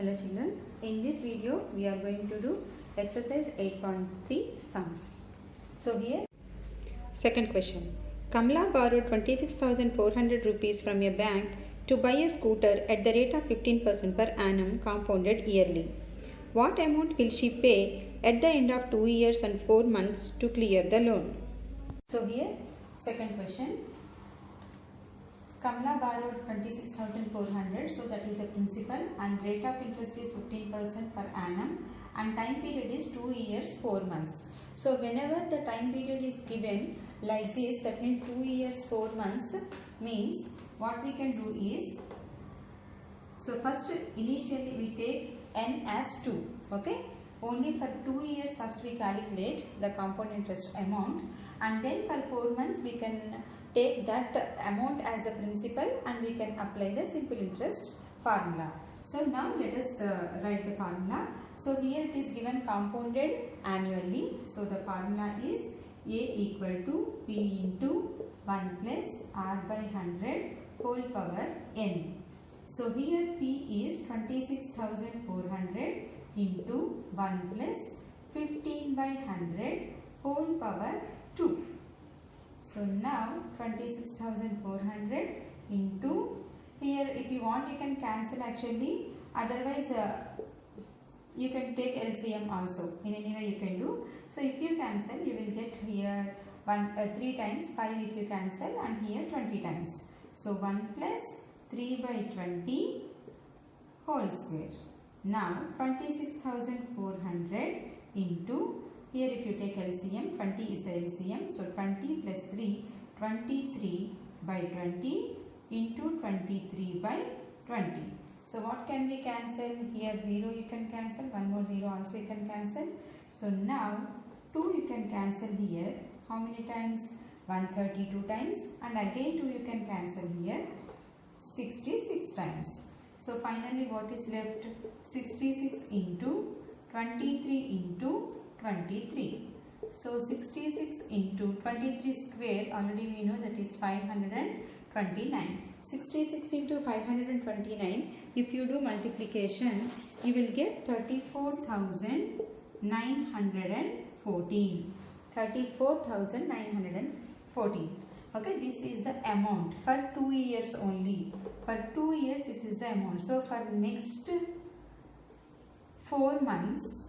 Hello children, in this video we are going to do exercise 8.3 sums. So here, second question. Kamla borrowed 26,400 rupees from a bank to buy a scooter at the rate of 15% per annum compounded yearly. What amount will she pay at the end of 2 years and 4 months to clear the loan? So here, second question. Kamla borrowed 26,400, so that is the principal, and rate of interest is 15% per annum, and time period is 2 years 4 months. So whenever the time period is given like this, that means 2 years 4 months, means what we can do is, so first initially we take n as 2, okay. Only for 2 years first we calculate the compound interest amount, and then for 4 months we can take that amount as the principal and we can apply the simple interest formula. So now let us write the formula. So here it is given compounded annually. So the formula is A equal to P into 1 plus R by 100 whole power n. So here P is 26,400 into 1 plus 15 by 100 whole power 2. So now 26,400 into, here if you want you can cancel actually, otherwise you can take LCM also, in any way you can do. So if you cancel you will get here 3 times 5 if you cancel, and here 20 times. So 1 plus 3 by 20 whole square. Now 26,400 into, here if you take LCM, 20 is the LCM, so 20 plus 3, 23 by 20 into 23 by 20. So what can we cancel? Here 0 you can cancel, one more 0 also you can cancel. So now 2 you can cancel here, how many times? 132 times, and again 2 you can cancel here, 66 times. So finally what is left? 66 into 23 into 23. So 66 into 23 square, already we know that is 529. 66 into 529, if you do multiplication, you will get 34,914. 34,914. Okay, this is the amount for 2 years only. For 2 years this is the amount. So for next 4 months,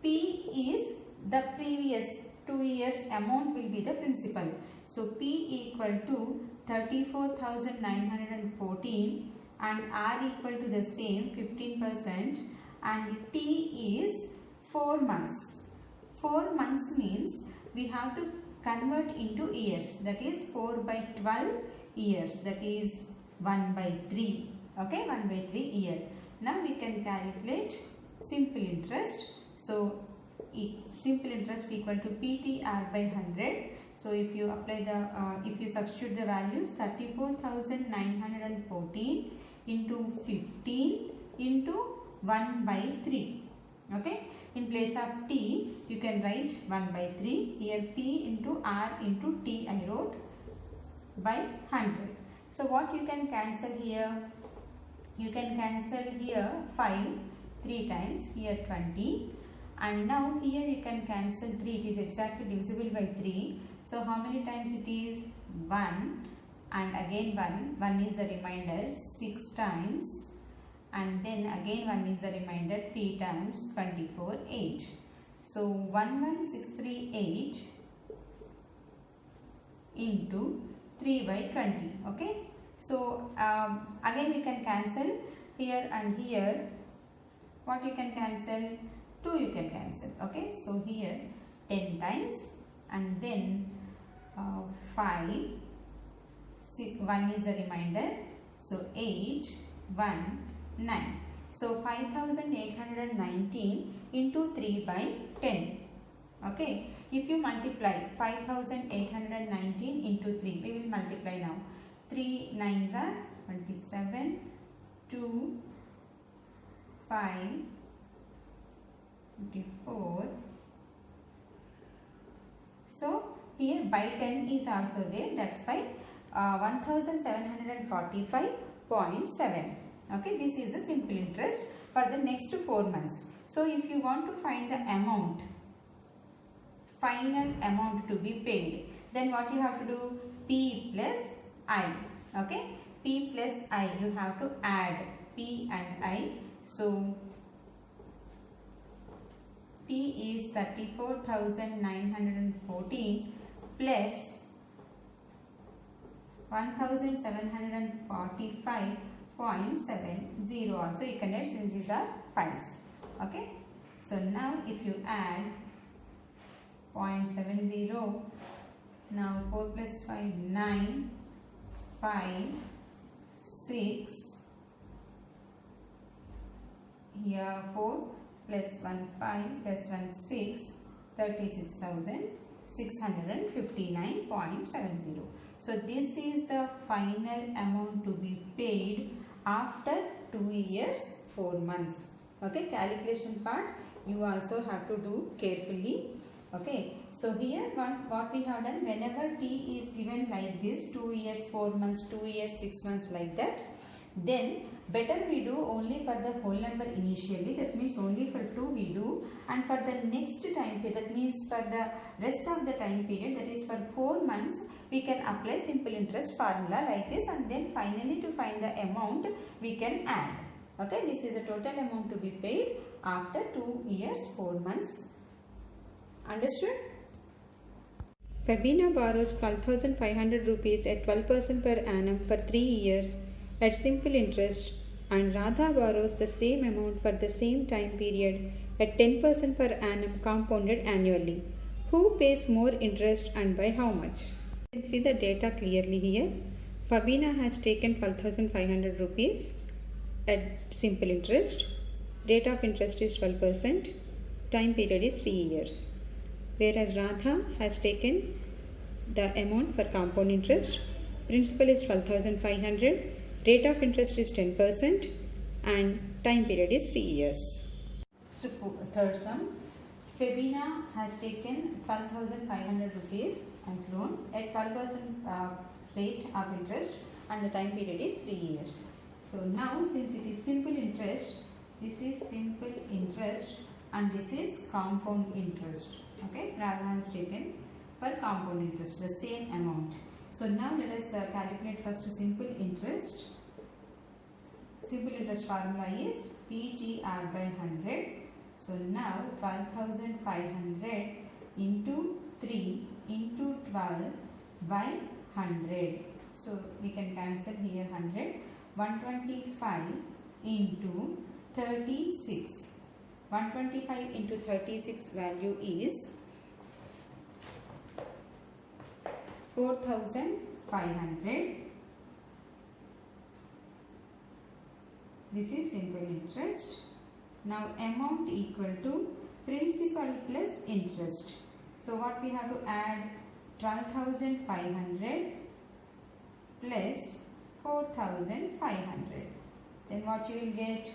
P is the previous 2 years amount will be the principal. So P equal to 34,914 and R equal to the same 15%, and T is 4 months. 4 months means we have to convert into years, that is 4 by 12 years, that is 1 by 3. Okay, 1 by 3 year. Now we can calculate simple interest. So simple interest equal to PTR by 100. So if you apply the, if you substitute the values, 34,914 into 15 into 1 by 3. Okay. In place of T, you can write 1 by 3. Here P into R into T I wrote by 100. So what you can cancel here? You can cancel here 5 3 times, here 20, and now here you can cancel 3, it is exactly divisible by 3. So how many times it is? 1, and again 1 is the remainder 6 times, and then again 1 is the remainder 3 times, 24, 8. So 11638 into 3 by 20. Okay. So again we can cancel here and here. What you can cancel? 2 you can cancel. Okay. So here 10 times, and then 5, 6, 1 is the remainder. So 8, 1, 9. So 5,819 into 3 by 10. Okay. If you multiply 5,819 into 3, we will multiply now. 3 9s are 27, 2, 5, 24. So here by 10 is also there, that's why 1745 0.7. Okay, this is the simple interest for the next 4 months. So if you want to find the amount, final amount to be paid, then what you have to do? P plus I. Okay, P plus I, you have to add P and I. So P is 34,914 plus 1,745.70. Also you can add since these are pies. Okay. So now if you add 0.70, now 4 plus 5, 9, 5, 6, here 4 plus 1, 5 plus 1, 6, 36,659.70. So this is the final amount to be paid after 2 years, 4 months. Okay, calculation part you also have to do carefully. Okay, so here what we have done, whenever T is given like this, 2 years, 4 months, 2 years, 6 months like that, then better we do only for the whole number initially, that means only for 2 we do, and for the next time period, that means for the rest of the time period, that is for 4 months, we can apply simple interest formula like this, and then finally to find the amount we can add. Okay, this is the total amount to be paid after 2 years, 4 months. Understood? Fabina borrows 12,500 rupees at 12% per annum for 3 years at simple interest, and Radha borrows the same amount for the same time period at 10% per annum compounded annually. Who pays more interest and by how much? You can see the data clearly here. Fabina has taken 12,500 rupees at simple interest. Rate of interest is 12%. Time period is 3 years. Whereas Radha has taken the amount for compound interest. Principal is 12,500. Rate of interest is 10% and time period is 3 years. So third sum, Fabina has taken 12,500 rupees as loan at 12% rate of interest and the time period is 3 years. So now since it is simple interest, this is simple interest and this is compound interest. Okay, Radha has taken for compound interest the same amount. So now let us calculate first simple interest. Simple interest formula is PTR by 100. So now 12,500 into 3 into 12 by 100. So we can cancel here 100. 125 into 36. 125 into 36 value is 4,500. This is simple interest. Now amount equal to principal plus interest. So what we have to add? 12,500 plus 4,500. Then what you will get?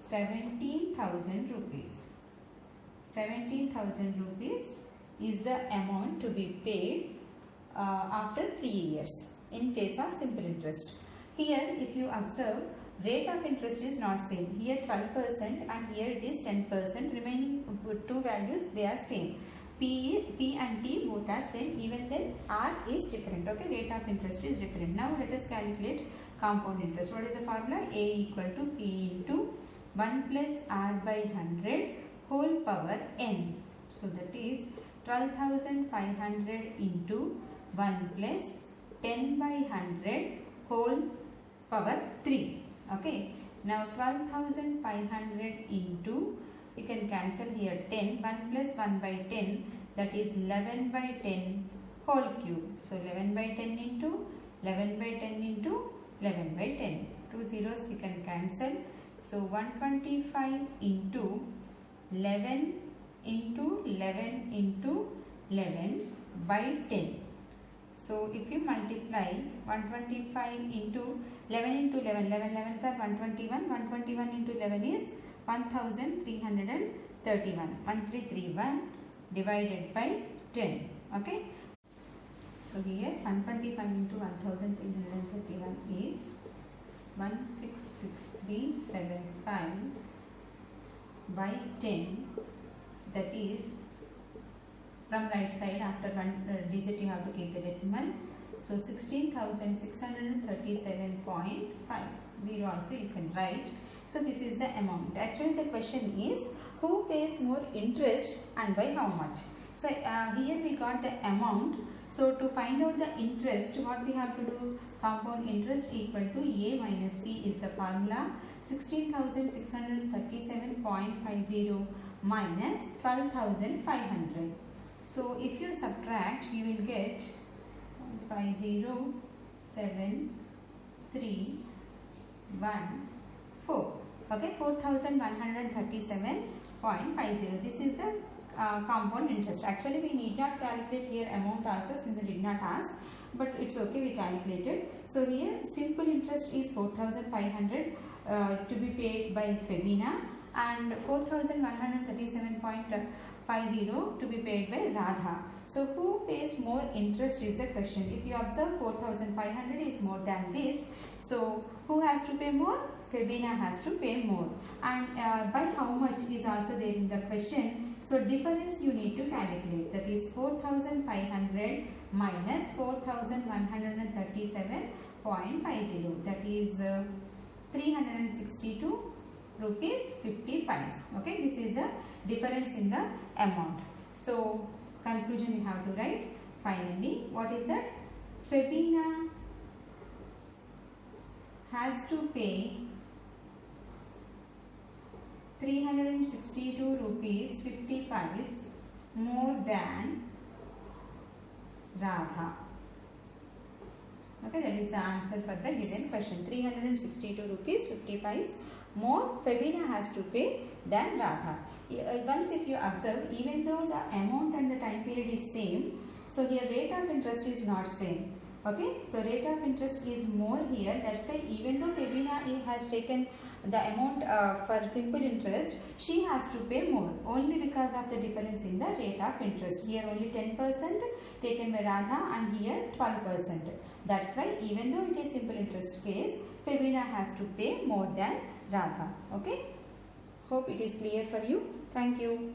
17,000 rupees. 17,000 rupees is the amount to be paid after 3 years in case of simple interest. Here if you observe, rate of interest is not same. Here 12% and here it is 10%. Remaining two values they are same. P and T both are same, even then R is different. Okay, rate of interest is different. Now let us calculate compound interest. What is the formula? A equal to P into 1 plus R by 100 whole power n. So that is 12,500 into 1 plus 10 by 100 whole power 3. Okay. Now 12,500 into, you can cancel here 10, 1 plus 1 by 10, that is 11 by 10 whole cube. So 11 by 10 into 11 by 10 into 11 by 10. 2 zeros we can cancel. So 125 into 11 into 11 into 11 by 10. So if you multiply 125 into 11 into 11, 11 11s are 121, 121 into 11 is 1331, 1331 divided by 10. Okay. So here 125 into 1331 is 166,375 by 10, that is from right side after one digit you have to keep the decimal. So 16,637.5. 0 also you can write. So this is the amount. Actually the question is who pays more interest and by how much. So here we got the amount. So to find out the interest, what we have to do? Compound interest equal to A minus B is the formula. 16,637.50 minus 12,500. So if you subtract, you will get 50,7,3,1,4. Okay, 4,137.50. This is the compound interest. Actually, we need not calculate here amount also since they did not ask, but it's okay, we calculated. So here simple interest is 4,500 to be paid by Febina, and 4,137.50 to be paid by Radha. So who pays more interest is the question. If you observe 4,500 is more than this, so who has to pay more? Febina has to pay more. And by how much is also there in the question. So difference you need to calculate, that is 4,500 minus 4,137.50, that is 362 rupees 50 paise. Okay, this is the difference in the amount. So conclusion you have to write. Finally, what is that? Febina has to pay 362 rupees 50 paise more than Radha. Okay, that is the answer for the given question. 362 rupees 50 paise more Febina has to pay than Radha. Once if you observe, even though the amount and the time period is same, so here rate of interest is not same. Okay, so rate of interest is more here. That's why even though Febina has taken the amount for simple interest, she has to pay more only because of the difference in the rate of interest. Here only 10% taken by Radha and here 12%. That's why even though it is simple interest case, Febina has to pay more than Radha. Okay, hope it is clear for you. Thank you.